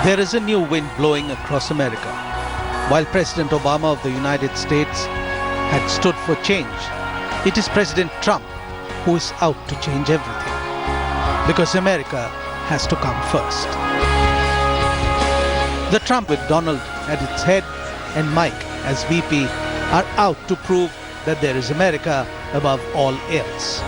There is a new wind blowing across America. While President Obama of the United States had stood for change, it is President Trump who is out to change everything. Because America has to come first. The Trump with Donald at its head and Mike as VP are out to prove that there is America above all else.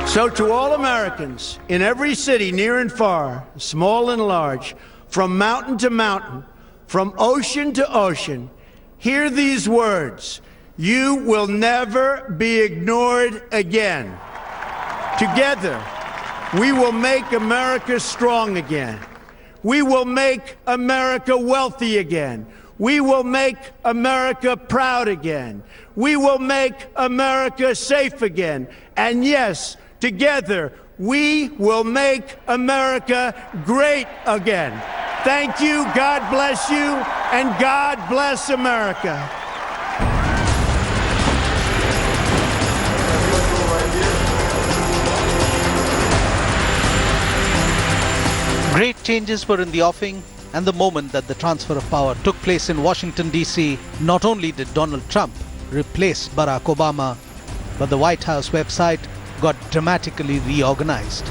So to all Americans in every city, near and far, small and large, from mountain to mountain, from ocean to ocean, hear these words: you will never be ignored again. Together, we will make America strong again. We will make America wealthy again. We will make America proud again. We will make America safe again. And yes, together, we will make America great again. Thank you, God bless you, and God bless America. Great changes were in the offing, and the moment that the transfer of power took place in Washington, D.C., not only did Donald Trump replace Barack Obama, but the White House website got dramatically reorganized.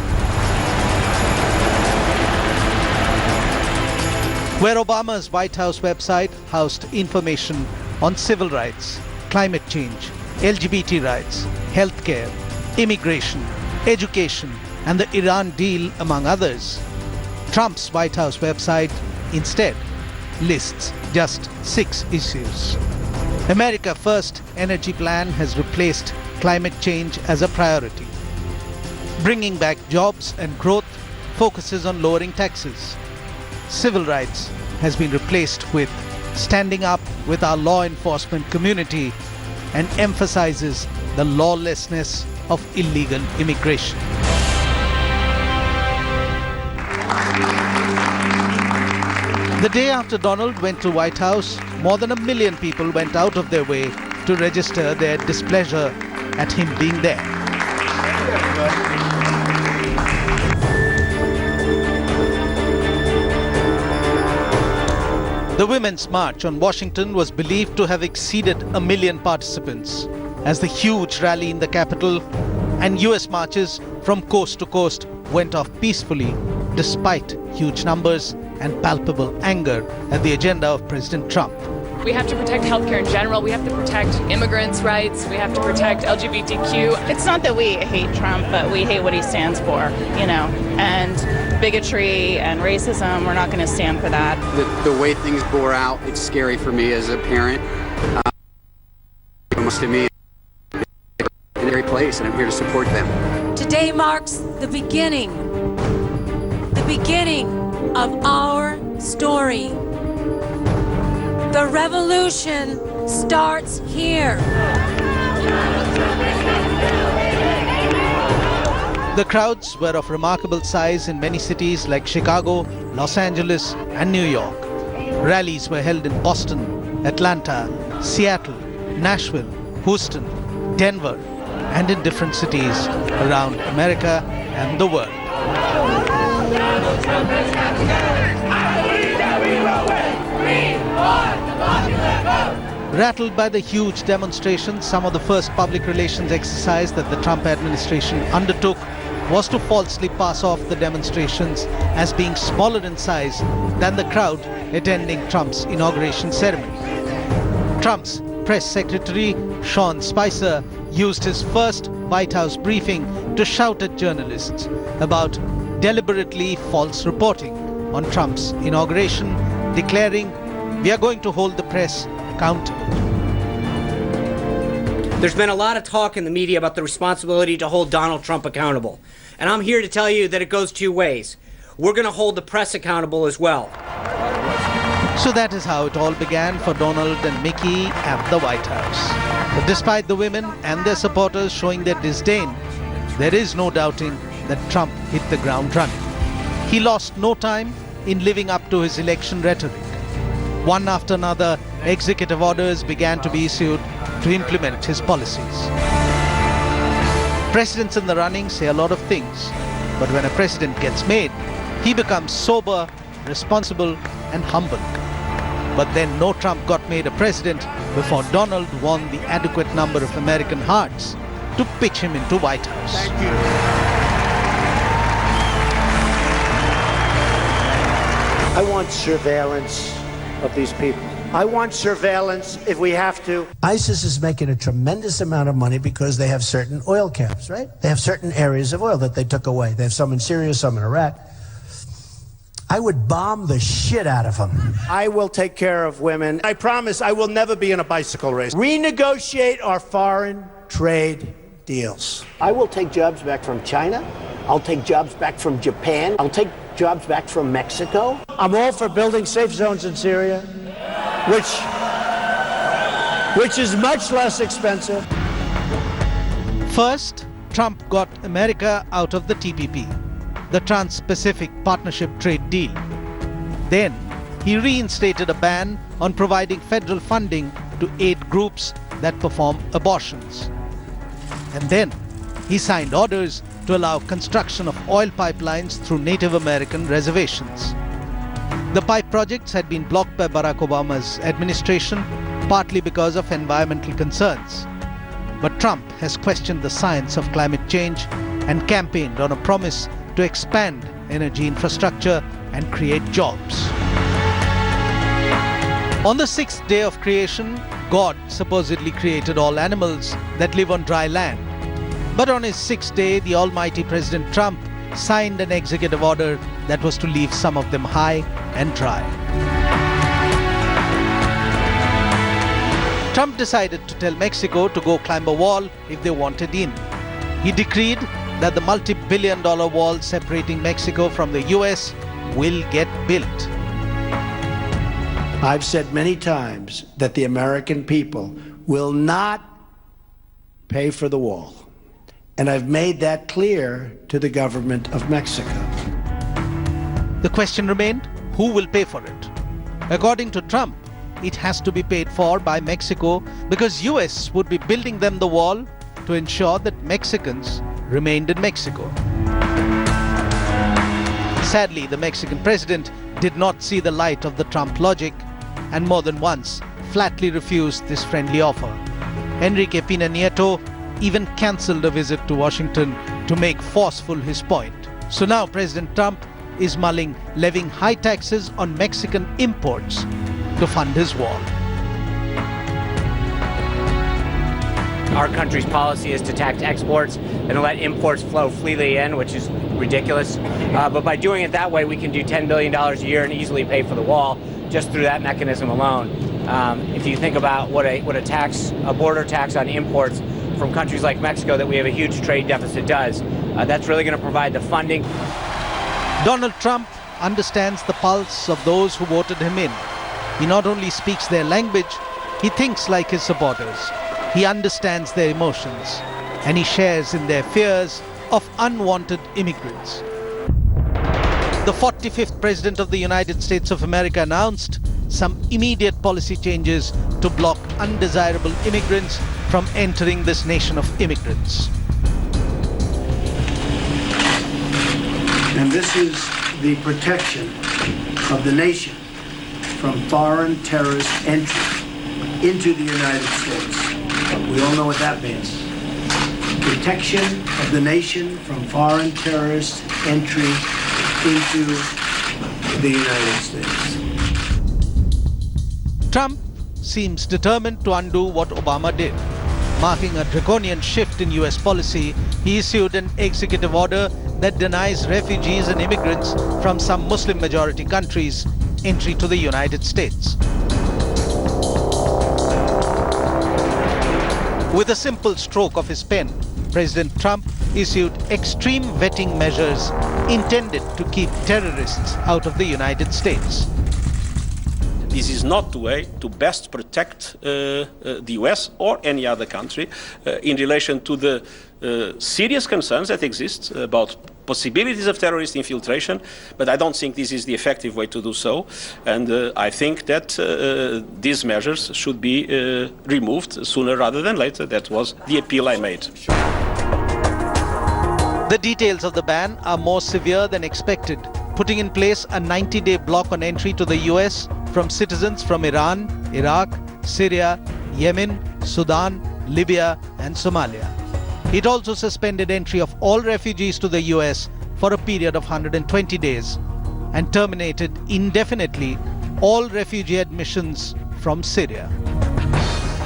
Where Obama's White House website housed information on civil rights, climate change, LGBT rights, healthcare, immigration, education, and the Iran deal, among others, Trump's White House website instead lists just 6 issues. America First energy plan has replaced climate change as a priority. Bringing back jobs and growth focuses on lowering taxes. Civil rights has been replaced with standing up with our law enforcement community and emphasizes the lawlessness of illegal immigration. The day after Donald went to White House, more than 1 million people went out of their way to register their displeasure at him being there. The Women's March on Washington was believed to have exceeded 1 million participants, as the huge rally in the Capitol and US marches from coast to coast went off peacefully despite huge numbers and palpable anger at the agenda of President Trump. We have to protect healthcare in general. We have to protect immigrants' rights. We have to protect LGBTQ. It's not that we hate Trump, but we hate what he stands for, and bigotry and racism, we're not going to stand for that. The way things bore out, it's scary for me as a parent. Almost to me, in every place, and I'm here to support them. Today marks the beginning of our story. The revolution starts here. The crowds were of remarkable size in many cities like Chicago, Los Angeles, and New York. Rallies were held in Boston, Atlanta, Seattle, Nashville, Houston, Denver, and in different cities around America and the world. Rattled by the huge demonstrations, some of the first public relations exercise that the Trump administration undertook was to falsely pass off the demonstrations as being smaller in size than the crowd attending Trump's inauguration ceremony. Trump's press secretary, Sean Spicer, used his first White House briefing to shout at journalists about deliberately false reporting on Trump's inauguration, declaring, "We are going to hold the press accountable." There's been a lot of talk in the media about the responsibility to hold Donald Trump accountable. And I'm here to tell you that it goes 2 ways. We're going to hold the press accountable as well. So that is how it all began for Donald and Mickey at the White House. But despite the women and their supporters showing their disdain, there is no doubting that Trump hit the ground running. He lost no time in living up to his election rhetoric. One after another, executive orders began to be issued to implement his policies. Presidents in the running say a lot of things, but when a president gets made, he becomes sober responsible, and humble. But then no Trump got made a president before Donald won the adequate number of American hearts to pitch him into White House. Thank you. I want surveillance of these people. I want surveillance if we have to. ISIS is making a tremendous amount of money because they have certain oil camps, right? They have certain areas of oil that they took away. They have some in Syria, some in Iraq. I would bomb the shit out of them. I will take care of women. I promise I will never be in a bicycle race. Renegotiate our foreign trade deals. I will take jobs back from China. I'll take jobs back from Japan. I'll take jobs back from Mexico. I'm all for building safe zones in Syria, which is much less expensive. First, Trump got America out of the TPP, the Trans-Pacific Partnership Trade Deal. Then, he reinstated a ban on providing federal funding to aid groups that perform abortions. And then, he signed orders to allow construction of oil pipelines through Native American reservations. The pipe projects had been blocked by Barack Obama's administration, partly because of environmental concerns. But Trump has questioned the science of climate change and campaigned on a promise to expand energy infrastructure and create jobs. On the sixth day of creation, God supposedly created all animals that live on dry land. But on his sixth day, the almighty President Trump signed an executive order that was to leave some of them high and dry. Trump decided to tell Mexico to go climb a wall if they wanted in. He decreed that the multi-billion-dollar wall separating Mexico from the US will get built. I've said many times that the American people will not pay for the wall. And I've made that clear to the government of Mexico. The question remained, who will pay for it? According to Trump, it has to be paid for by Mexico because US would be building them the wall to ensure that Mexicans remained in Mexico. Sadly, the Mexican president did not see the light of the Trump logic and more than once flatly refused this friendly offer. Enrique Pena Nieto even cancelled a visit to Washington to make forceful his point. So now President Trump is mulling levying high taxes on Mexican imports to fund his wall. Our country's policy is to tax exports and let imports flow freely in, which is ridiculous. But by doing it that way, we can do $10 billion a year and easily pay for the wall just through that mechanism alone. If you think about what a border tax on imports from countries like Mexico that we have a huge trade deficit does, that's really going to provide the funding. Donald Trump understands the pulse of those who voted him in. He not only speaks their language, he thinks like his supporters. He understands their emotions, and he shares in their fears of unwanted immigrants. The 45th President of the United States of America announced some immediate policy changes to block undesirable immigrants from entering this nation of immigrants. And this is the protection of the nation from foreign terrorist entry into the United States. We all know what that means. Protection of the nation from foreign terrorist entry into the United States. Trump seems determined to undo what Obama did. Marking a draconian shift in US policy, he issued an executive order that denies refugees and immigrants from some Muslim-majority countries entry to the United States. With a simple stroke of his pen, President Trump issued extreme vetting measures intended to keep terrorists out of the United States. This is not the way to best protect the US or any other country in relation to the serious concerns that exist about possibilities of terrorist infiltration, but I don't think this is the effective way to do so, and I think that these measures should be removed sooner rather than later. That was the appeal I made. The details of the ban are more severe than expected putting in place a 90-day block on entry to the US from citizens from Iran, Iraq, Syria, Yemen, Sudan, Libya, and Somalia. It also suspended entry of all refugees to the US for a period of 120 days and terminated indefinitely all refugee admissions from Syria.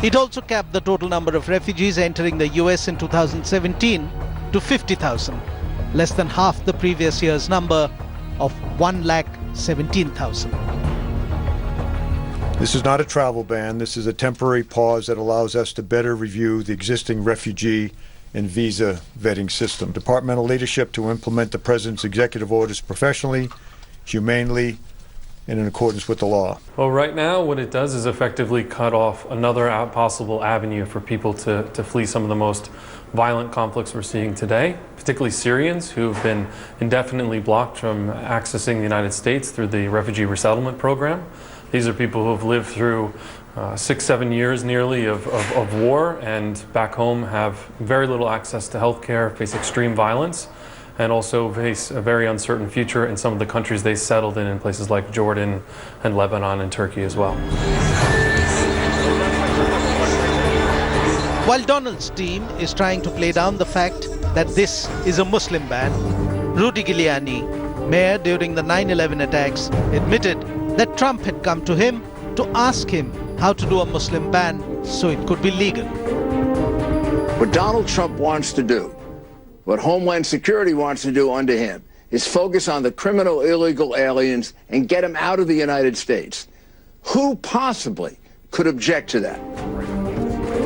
It also capped the total number of refugees entering the US in 2017 to 50,000, less than half the previous year's number of 1,17,000. This is not a travel ban. This is a temporary pause that allows us to better review the existing refugee and visa vetting system. Departmental leadership to implement the President's executive orders professionally, humanely, and in accordance with the law. Well, right now what it does is effectively cut off another possible avenue for people to flee some of the most violent conflicts we're seeing today, particularly Syrians who've been indefinitely blocked from accessing the United States through the refugee resettlement program. These are people who have lived through 6-7 years nearly of war, and back home have very little access to health care, face extreme violence, and also face a very uncertain future in some of the countries they settled in places like Jordan and Lebanon and Turkey as well. While Donald's team is trying to play down the fact that this is a Muslim ban, Rudy Giuliani, mayor during the 9/11 attacks, admitted that Trump had come to him to ask him how to do a Muslim ban so it could be legal. What Donald Trump wants to do, what Homeland Security wants to do under him, is focus on the criminal illegal aliens and get them out of the United States. Who possibly could object to that?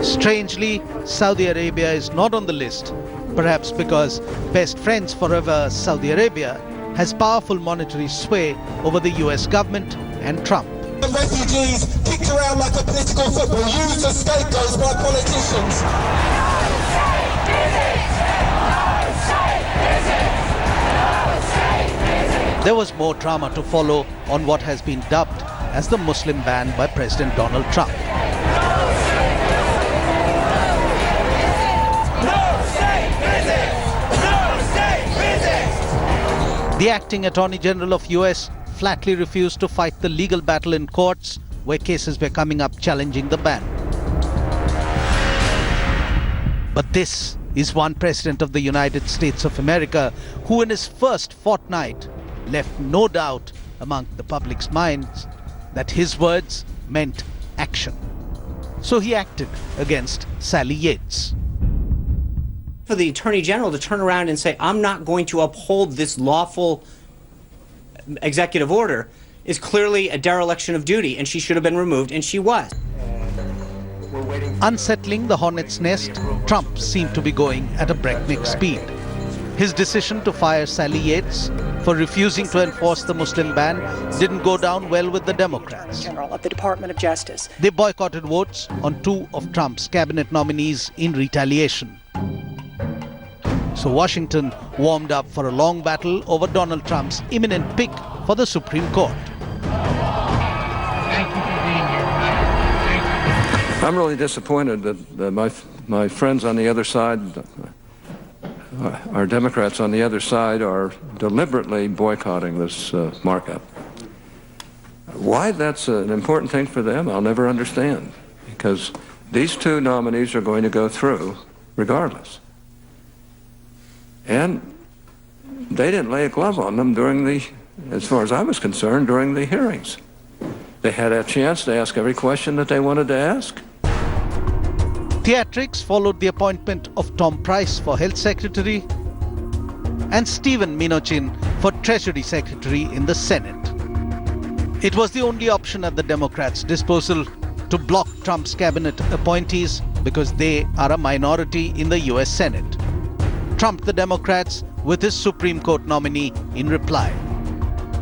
Strangely, Saudi Arabia is not on the list, perhaps because best friends forever Saudi Arabia has powerful monetary sway over the US government and Trump. The refugees kicked around like a political football, used as scapegoats by politicians. There was more drama to follow on what has been dubbed as the Muslim ban by President Donald Trump. The acting Attorney General of US flatly refused to fight the legal battle in courts where cases were coming up challenging the ban. But this is one president of the United States of America who in his first fortnight left no doubt among the public's minds that his words meant action. So he acted against Sally Yates. For the Attorney General to turn around and say, I'm not going to uphold this lawful executive order, is clearly a dereliction of duty, and she should have been removed, and she was. Unsettling the hornet's nest, Trump seemed to be going at a breakneck speed. His decision to fire Sally Yates for refusing to enforce the Muslim ban didn't go down well with the Democrats. General of the Department of Justice. They boycotted votes on 2 of Trump's cabinet nominees in retaliation. So Washington warmed up for a long battle over Donald Trump's imminent pick for the Supreme Court. Thank you for being here. I'm really disappointed that my friends on the other side, our Democrats on the other side, are deliberately boycotting this markup. Why that's an important thing for them, I'll never understand, because these 2 nominees are going to go through regardless. And they didn't lay a glove on them as far as I was concerned, during the hearings. They had a chance to ask every question that they wanted to ask. Theatrics followed the appointment of Tom Price for Health Secretary and Stephen Mnuchin for Treasury Secretary in the Senate. It was the only option at the Democrats' disposal to block Trump's cabinet appointees because they are a minority in the US Senate. Trump the Democrats with his Supreme Court nominee in reply.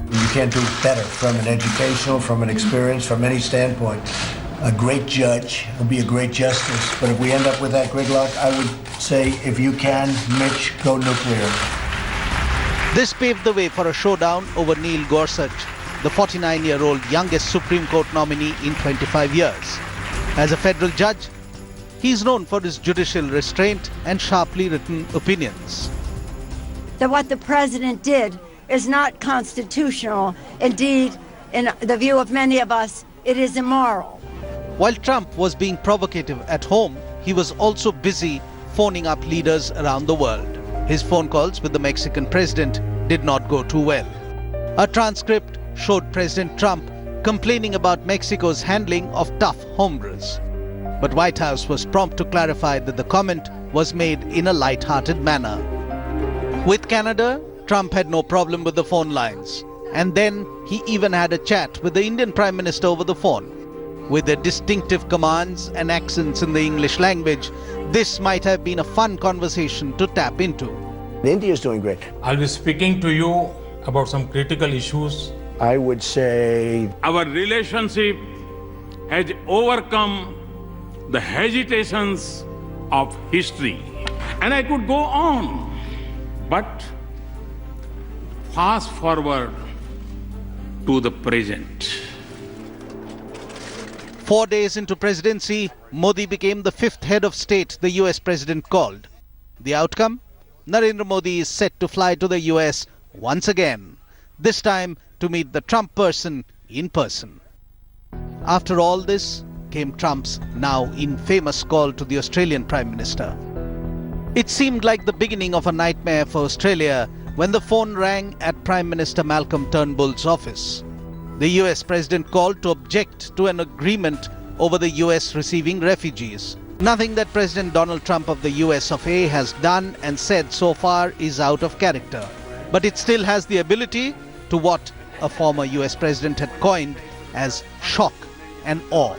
You can't do better from an educational, from an experience, from any standpoint. A great judge will be a great justice, but if we end up with that gridlock, I would say, if you can, Mitch, go nuclear. This paved the way for a showdown over Neil Gorsuch, the 49-year-old youngest Supreme Court nominee in 25 years. As a federal judge, he's known for his judicial restraint and sharply written opinions. That what the president did is not constitutional. Indeed, in the view of many of us, it is immoral. While Trump was being provocative at home, he was also busy phoning up leaders around the world. His phone calls with the Mexican president did not go too well. A transcript showed President Trump complaining about Mexico's handling of tough hombres. But White House was prompt to clarify that the comment was made in a light-hearted manner. With Canada, Trump had no problem with the phone lines. And then he even had a chat with the Indian Prime Minister over the phone. With their distinctive commands and accents in the English language, this might have been a fun conversation to tap into. India is doing great. I'll be speaking to you about some critical issues. I would say our relationship has overcome the hesitations of history. And I could go on, but fast forward to the present. 4 days into presidency, Modi became the fifth head of state the US president called. The outcome? Narendra Modi is set to fly to the US once again, this time to meet the Trump person in person. After all this came Trump's now infamous call to the Australian Prime Minister. It seemed like the beginning of a nightmare for Australia when the phone rang at Prime Minister Malcolm Turnbull's office. The US president called to object to an agreement over the US receiving refugees. Nothing that President Donald Trump of the US of A has done and said so far is out of character. But it still has the ability to what a former US president had coined as shock and awe.